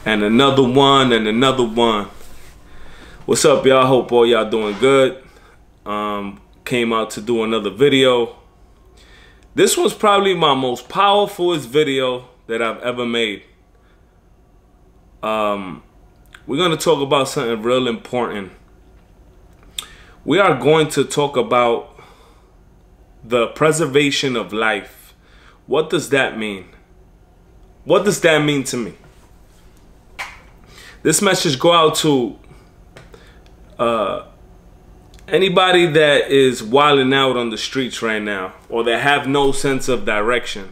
And another one and another one. What's up, y'all? Hope all y'all doing good. Came out to do another video. This was probably my most powerfulest video that I've ever made. We're gonna talk about something real important. We are going to talk about the preservation of life. What does that mean? What does that mean to me? This message go out to anybody that is wilding out on the streets right now, or that have no sense of direction.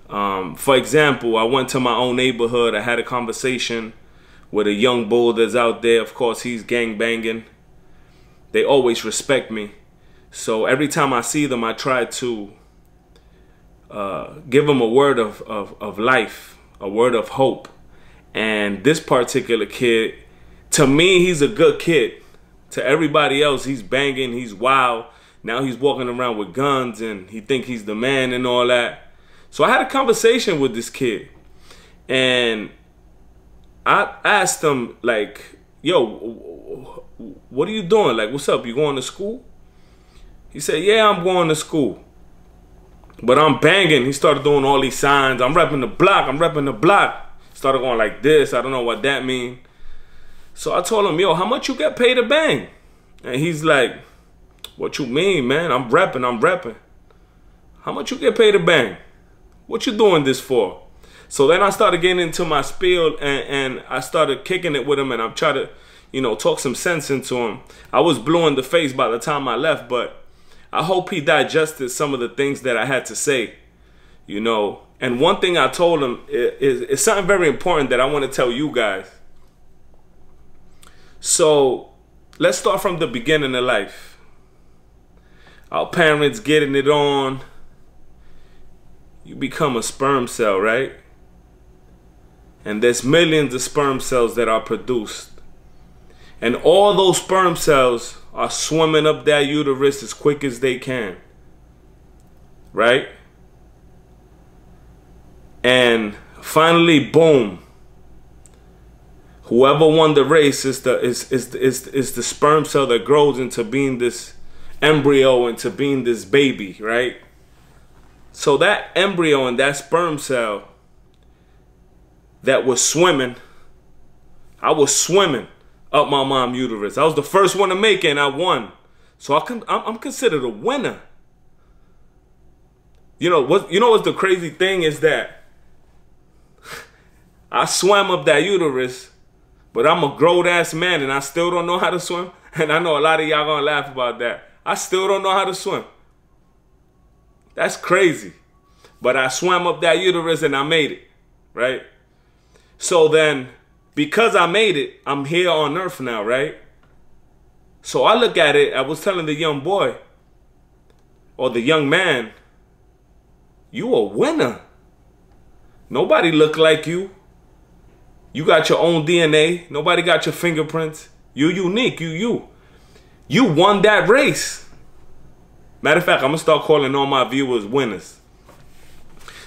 For example, I went to my own neighborhood. I had a conversation with a young bull that's out there. Of course, he's gang banging. They always respect me. So every time I see them, I try to give them a word of life, a word of hope. And this particular kid, to me, he's a good kid. To everybody else, he's banging, he's wild. Now he's walking around with guns and he think he's the man and all that. So I had a conversation with this kid. And I asked him, like, yo, what are you doing? Like, what's up? You going to school? He said, yeah, I'm going to school. But I'm banging. He started doing all these signs. I'm repping the block. I'm repping the block. Started going like this. I don't know what that means. So I told him, yo, how much you get paid to bang? And he's like, what you mean, man? I'm repping. I'm repping. How much you get paid to bang? What you doing this for? So then I started getting into my spiel and I started kicking it with him, and I'm trying to, you know, talk some sense into him. I was blue in the face by the time I left, but I hope he digested some of the things that I had to say, you know. And one thing I told him is something very important that I want to tell you guys. So let's start from the beginning of life. Our parents getting it on. You become a sperm cell, right? And there's millions of sperm cells that are produced. And all those sperm cells are swimming up that uterus as quick as they can. Right? And finally, boom. Whoever won the race is the sperm cell that grows into being this embryo, into being this baby, right? So that embryo and that sperm cell that was swimming, I was swimming up my mom's uterus. I was the first one to make it, and I won. So I'm considered a winner. You know what's the crazy thing is that I swam up that uterus, but I'm a grown-ass man and I still don't know how to swim. And I know a lot of y'all gonna laugh about that. I still don't know how to swim. That's crazy. But I swam up that uterus and I made it, right? So then, because I made it, I'm here on earth now, right? So I look at it, I was telling the young boy, or the young man, you a winner. Nobody look like you. You got your own DNA. Nobody got your fingerprints. You unique. You won that race. Matter of fact, I'm gonna start calling all my viewers winners.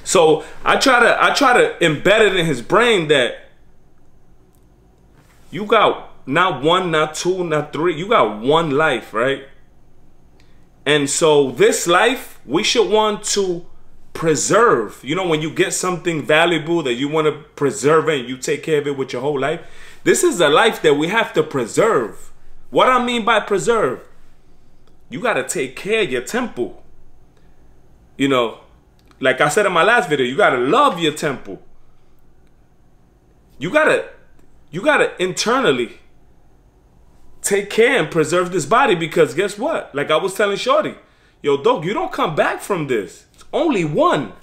So I try to embed it in his brain that you got not one, not two, not three. You got one life, right? And so this life, we should want to preserve. You know, when you get something valuable that you want to preserve it and you take care of it with your whole life, this is a life that we have to preserve. What I mean by preserve, you got to take care of your temple. You know, like I said in my last video, you got to love your temple. You got to internally take care and preserve this body, because guess what? Like I was telling Shorty, yo, dog, you don't come back from this. Only one.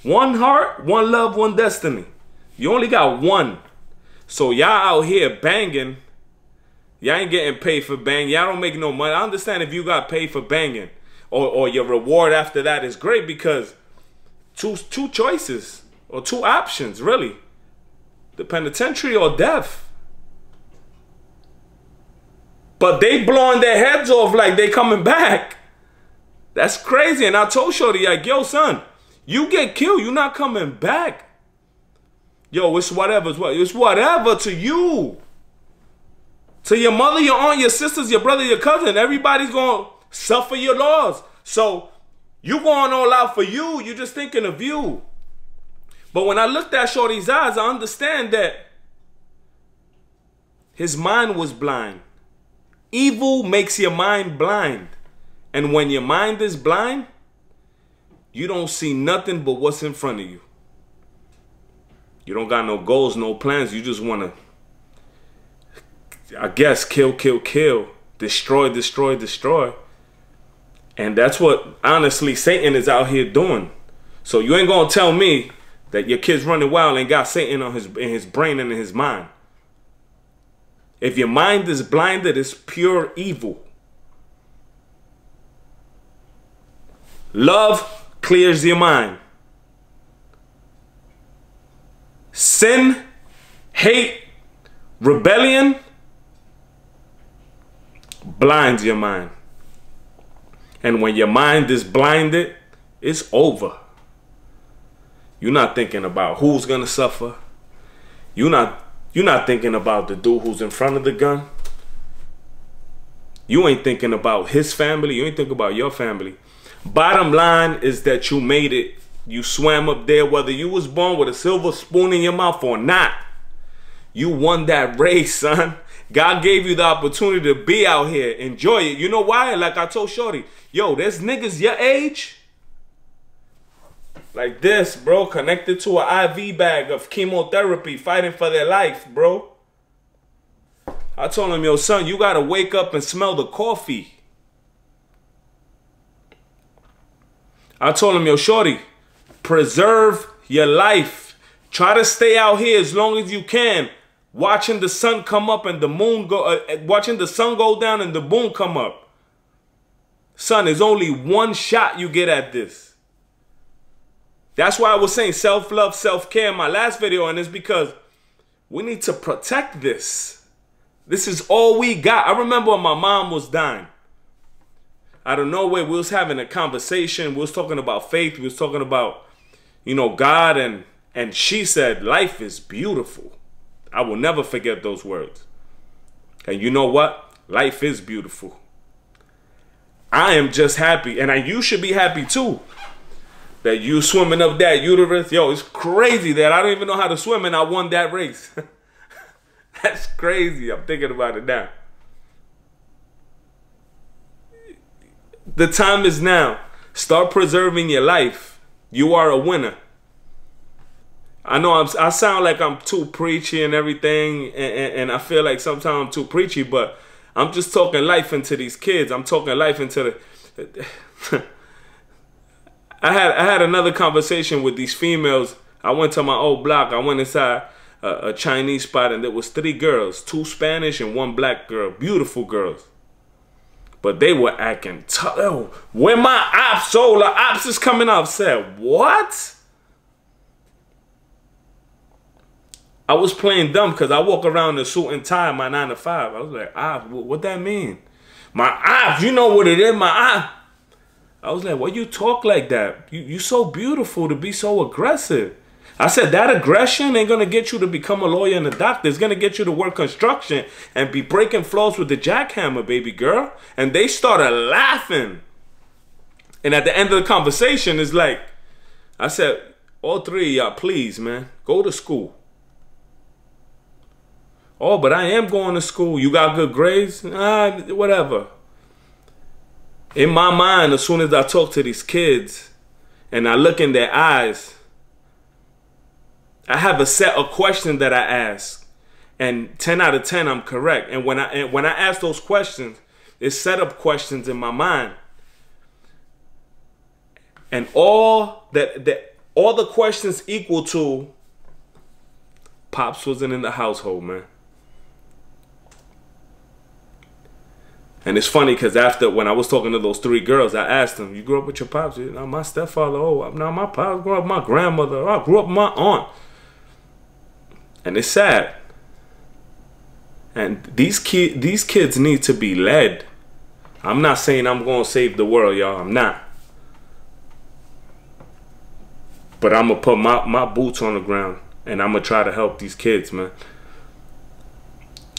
One heart, one love, one destiny. You only got one. So y'all out here banging. Y'all ain't getting paid for banging. Y'all don't make no money. I understand if you got paid for banging. Or your reward after that is great, because two choices. Or two options, really. The penitentiary or death. But they blowing their heads off like they coming back. That's crazy. And I told Shorty, like, yo, son, you get killed, you're not coming back. Yo, it's whatever. It's whatever to you. To your mother, your aunt, your sisters, your brother, your cousin. Everybody's going to suffer your loss. So you going all out for you. You just thinking of you. But when I looked at Shorty's eyes, I understand that his mind was blind. Evil makes your mind blind. And when your mind is blind, you don't see nothing but what's in front of you. You don't got no goals, no plans. You just want to, I guess, kill, kill, kill. Destroy, destroy, destroy. And that's what, honestly, Satan is out here doing. So you ain't going to tell me that your kid's running wild and got Satan on in his brain and in his mind. If your mind is blinded, it's pure evil. Love clears your mind. Sin, hate, rebellion blinds your mind. And when your mind is blinded, it's over. You're not thinking about who's gonna suffer. You're not thinking about the dude who's in front of the gun. You ain't thinking about his family. You ain't thinking about your family. Bottom line is that you made it. You swam up there, whether you was born with a silver spoon in your mouth or not. You won that race, son. God gave you the opportunity to be out here. Enjoy it. You know why? Like I told Shorty, yo, there's niggas your age like this, bro, connected to an IV bag of chemotherapy, fighting for their life, bro. I told him, yo, son, you got to wake up and smell the coffee. I told him, yo, Shorty, preserve your life. Try to stay out here as long as you can. Watching the sun come up and the moon go, watching the sun go down and the moon come up. Son, there's only one shot you get at this. That's why I was saying self-love, self-care in my last video, and it's because we need to protect this. This is all we got. I remember when my mom was dying. Out of nowhere, we was having a conversation. We was talking about faith. We was talking about, you know, God, and she said, life is beautiful. I will never forget those words. And you know what? Life is beautiful. I am just happy, and you should be happy too, that you swimming up that uterus. Yo, it's crazy that I don't even know how to swim and I won that race. That's crazy. I'm thinking about it now. The time is now. Start preserving your life. You are a winner. I know I sound like I'm too preachy and everything, and I feel like sometimes I'm too preachy, but I'm just talking life into these kids. I'm talking life into the... I had another conversation with these females. I went to my old block. I went inside a Chinese spot, and there was 3 girls, 2 Spanish and 1 black girl. Beautiful girls. But they were acting tough. Oh, when my ops, the ops is coming up. Said, what? I was playing dumb because I walk around in a suit and tie, my 9 to 5. I was like, what that mean? My ops, you know what it is, my ops. I was like, why you talk like that? You so beautiful to be so aggressive. I said, that aggression ain't going to get you to become a lawyer and a doctor. It's going to get you to work construction and be breaking floors with the jackhammer, baby girl. And they started laughing. And at the end of the conversation, it's like, I said, all 3 of y'all, please, man, go to school. Oh, but I am going to school. You got good grades? Whatever. In my mind, as soon as I talk to these kids and I look in their eyes, I have a set of questions that I ask, and 10 out of 10 I'm correct. And when I ask those questions, it's set up questions in my mind, and all the questions equal to Pops wasn't in the household, man. And it's funny because when I was talking to those 3 girls, I asked them, you grew up with your pops? No, my stepfather. Oh, no, my pops grew up with my grandmother. Oh, I grew up with my aunt. And it's sad. And these kids need to be led. I'm not saying I'm going to save the world, y'all. I'm not. But I'm going to put my boots on the ground and I'm gonna try to help these kids, man.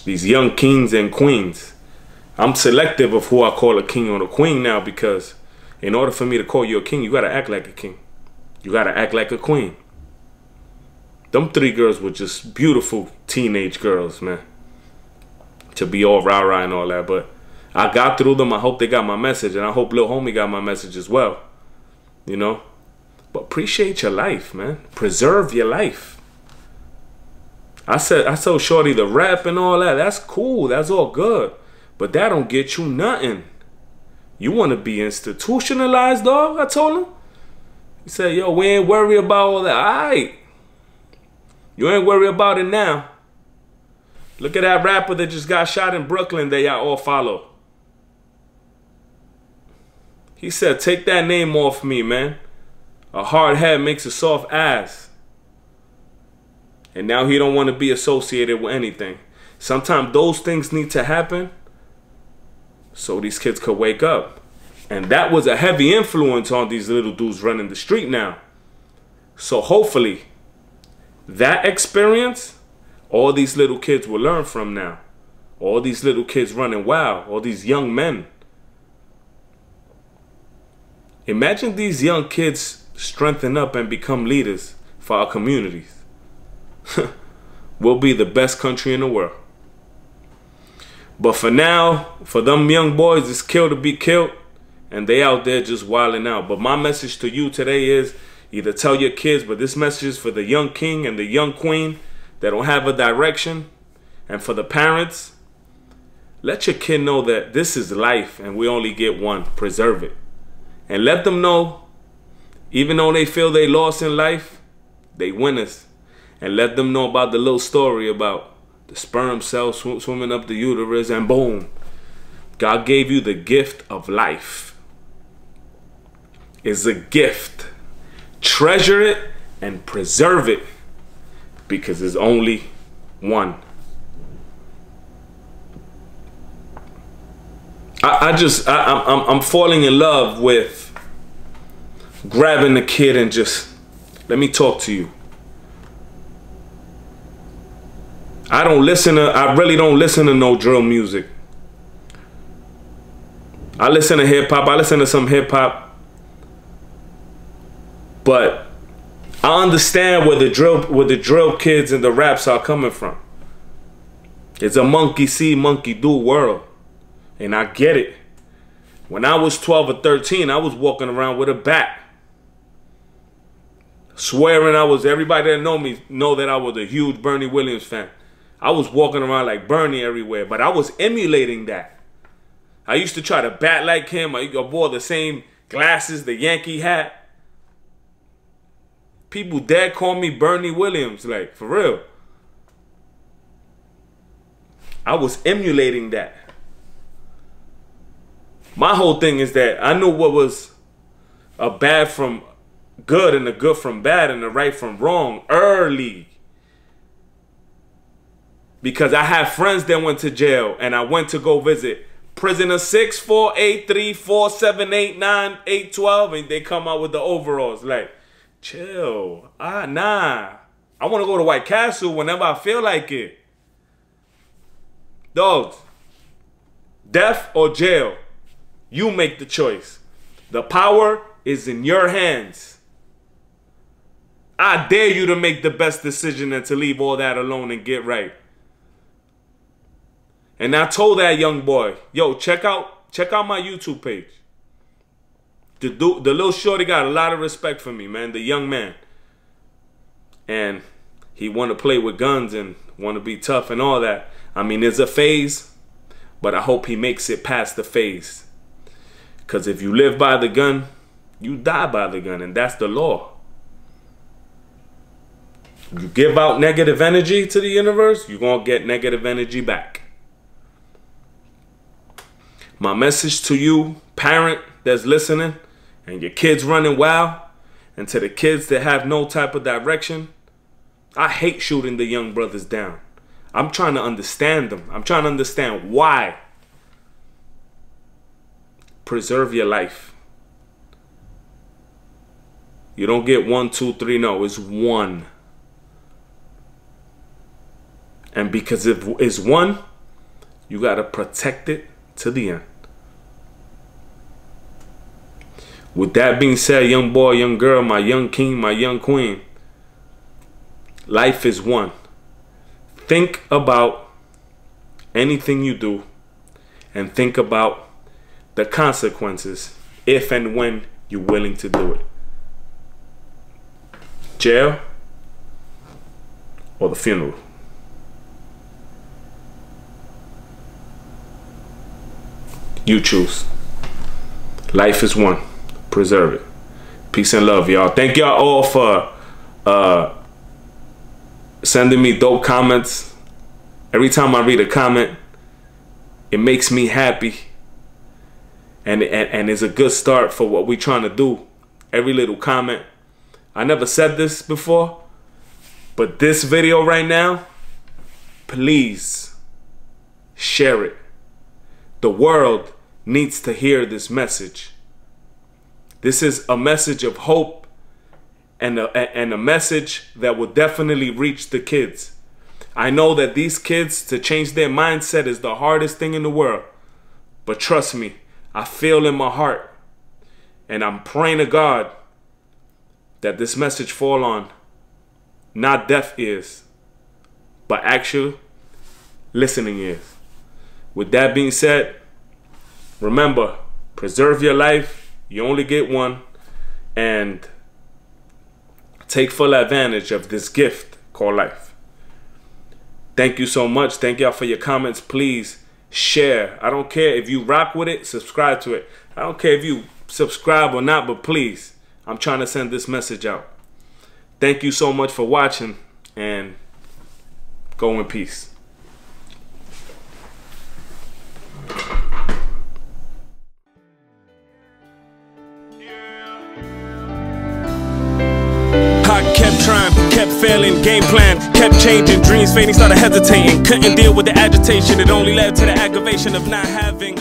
These young kings and queens. I'm selective of who I call a king or a queen now, because in order for me to call you a king, you gotta act like a king. You gotta act like a queen. Them 3 girls were just beautiful teenage girls, man. To be all rah-rah and all that, but I got through them. I hope they got my message, and I hope Lil Homie got my message as well. You know? But appreciate your life, man. Preserve your life. I told Shorty the rap and all that. That's cool. That's all good. But that don't get you nothing. You want to be institutionalized, dog? I told him. He said, yo, we ain't worried about all that. All right. You ain't worried about it now. Look at that rapper that just got shot in Brooklyn that y'all all follow. He said, take that name off me, man. A hard head makes a soft ass. And now he don't want to be associated with anything. Sometimes those things need to happen so these kids could wake up. And that was a heavy influence on these little dudes running the street now. So hopefully that experience, all these little kids will learn from now. All these little kids running wild, all these young men. Imagine these young kids strengthen up and become leaders for our communities. We'll be the best country in the world. But for now, for them young boys, it's kill to be killed, and they out there just wilding out. But my message to you today is either tell your kids, but this message is for the young king and the young queen that don't have a direction, and for the parents, let your kid know that this is life and we only get one. Preserve it. And let them know, even though they feel they lost in life, they winners. And let them know about the little story about the sperm cell swimming up the uterus, and boom, God gave you the gift of life. It's a gift. Treasure it and preserve it, because there's only one. I'm falling in love with grabbing the kid and just, let me talk to you. I really don't listen to no drill music. I listen to hip hop. I listen to some hip hop. But I understand where the drill kids and the raps are coming from. It's a monkey see, monkey do world. And I get it. When I was 12 or 13, I was walking around with a bat. Swearing everybody that know me know that I was a huge Bernie Williams fan. I was walking around like Bernie everywhere, but I was emulating that. I used to try to bat like him. I wore the same glasses, the Yankee hat. People dead call me Bernie Williams, like, for real. I was emulating that. My whole thing is that I knew what was a bad from good and a good from bad and a right from wrong early. Because I have friends that went to jail, and I went to go visit prisoner 64834789812, and they come out with the overalls like, chill. Nah. I want to go to White Castle whenever I feel like it. Dogs, death or jail, you make the choice. The power is in your hands. I dare you to make the best decision and to leave all that alone and get right. And I told that young boy, yo, check out my YouTube page. The little shorty got a lot of respect for me, man, the young man. And he want to play with guns and want to be tough and all that. I mean, it's a phase, but I hope he makes it past the phase. Because if you live by the gun, you die by the gun, and that's the law. You give out negative energy to the universe, you're going to get negative energy back. My message to you, parent that's listening, and your kids running wild, and to the kids that have no type of direction, I hate shooting the young brothers down. I'm trying to understand them. I'm trying to understand why. Preserve your life. You don't get 1, 2, 3. No, it's one. And because if it's one, you got to protect it to the end. With that being said, young boy, young girl, my young king, my young queen, life is one. Think about anything you do and think about the consequences if and when you're willing to do it. Jail or the funeral. You choose. Life is one. Preserve it. Peace and love, y'all. Thank y'all all for sending me dope comments. Every time I read a comment, it makes me happy. And it's a good start for what we're trying to do. Every little comment. I never said this before, but this video right now, please share it. The world needs to hear this message. This is a message of hope and a message that will definitely reach the kids. I know that these kids, to change their mindset is the hardest thing in the world. But trust me, I feel in my heart, and I'm praying to God that this message fall on not deaf ears, but actual listening ears. With that being said, remember, preserve your life. You only get one, and take full advantage of this gift called life. Thank you so much. Thank y'all for your comments. Please share. I don't care if you rock with it, subscribe to it. I don't care if you subscribe or not, but please, I'm trying to send this message out. Thank you so much for watching, and go in peace. Kept trying, kept failing, game plan, kept changing, dreams fading, started hesitating, couldn't deal with the agitation, it only led to the aggravation of not having